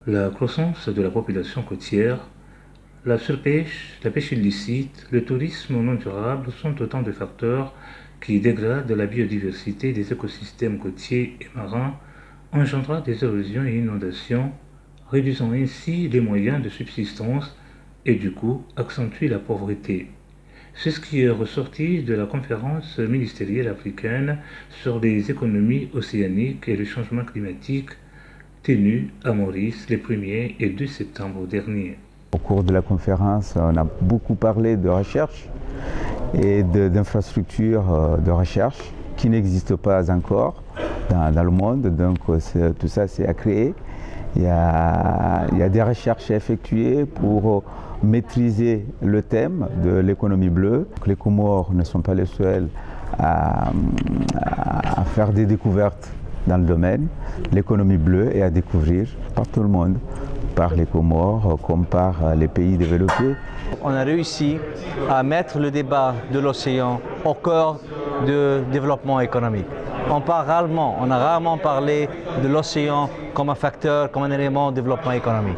La croissance de la population côtière, la surpêche, la pêche illicite, le tourisme non durable sont autant de facteurs qui dégradent la biodiversité des écosystèmes côtiers et marins, engendrant des érosions et inondations, réduisant ainsi les moyens de subsistance et du coup accentuent la pauvreté. C'est ce qui est ressorti de la conférence ministérielle africaine sur les économies océaniques et le changement climatique tenue à Maurice les 1er et 2 septembre dernier. Au cours de la conférence, on a beaucoup parlé de recherche et d'infrastructures de recherche qui n'existent pas encore dans le monde, donc tout ça c'est à créer. Il y a des recherches à effectuer pour maîtriser le thème de l'économie bleue. Les Comores ne sont pas les seuls à faire des découvertes dans le domaine. L'économie bleue est à découvrir par tout le monde, par les Comores comme par les pays développés. On a réussi à mettre le débat de l'océan au cœur du développement économique. On a rarement parlé de l'océan comme un facteur, comme un élément de développement économique.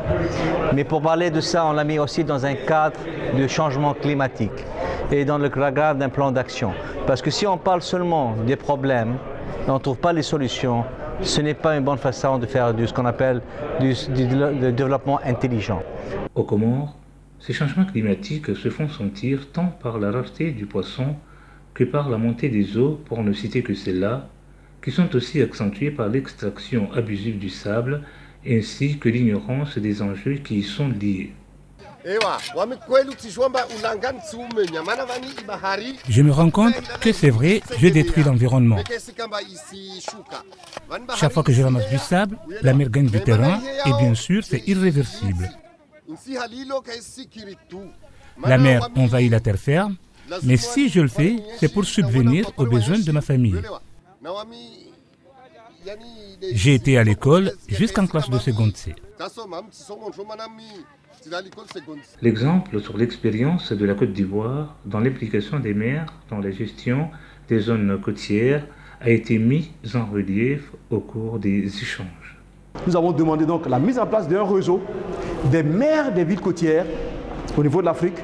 Mais pour parler de ça, on l'a mis aussi dans un cadre de changement climatique et dans le cadre d'un plan d'action. Parce que si on parle seulement des problèmes et on ne trouve pas les solutions, ce n'est pas une bonne façon de faire ce qu'on appelle du développement intelligent. Aux Comores, ces changements climatiques se font sentir tant par la rareté du poisson que par la montée des eaux, pour ne citer que celles-là, qui sont aussi accentuées par l'extraction abusive du sable ainsi que l'ignorance des enjeux qui y sont liés. Je me rends compte que c'est vrai, je détruis l'environnement. Chaque fois que je ramasse du sable, la mer gagne du terrain et bien sûr, c'est irréversible. La mer envahit la terre ferme, mais si je le fais, c'est pour subvenir aux besoins de ma famille. J'ai été à l'école jusqu'en classe de seconde C. L'exemple sur l'expérience de la Côte d'Ivoire dans l'implication des maires dans la gestion des zones côtières a été mis en relief au cours des échanges. Nous avons demandé donc la mise en place d'un réseau des maires des villes côtières au niveau de l'Afrique.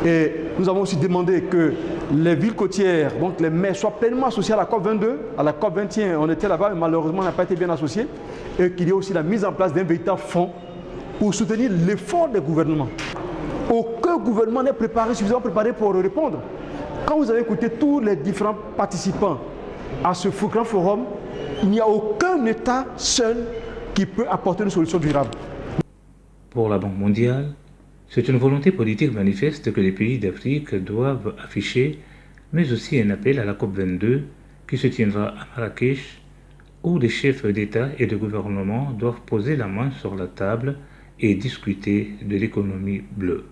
Et nous avons aussi demandé que les villes côtières, donc les maires, soient pleinement associés à la COP22. À la COP21, on était là-bas, mais malheureusement, on n'a pas été bien associés. Et qu'il y ait aussi la mise en place d'un véritable fonds pour soutenir l'effort des gouvernements. Aucun gouvernement n'est suffisamment préparé pour répondre. Quand vous avez écouté tous les différents participants à ce grand forum, il n'y a aucun État seul qui peut apporter une solution durable. Pour la Banque mondiale, c'est une volonté politique manifeste que les pays d'Afrique doivent afficher, mais aussi un appel à la COP22 qui se tiendra à Marrakech, où les chefs d'État et de gouvernement doivent poser la main sur la table et discuter de l'économie bleue.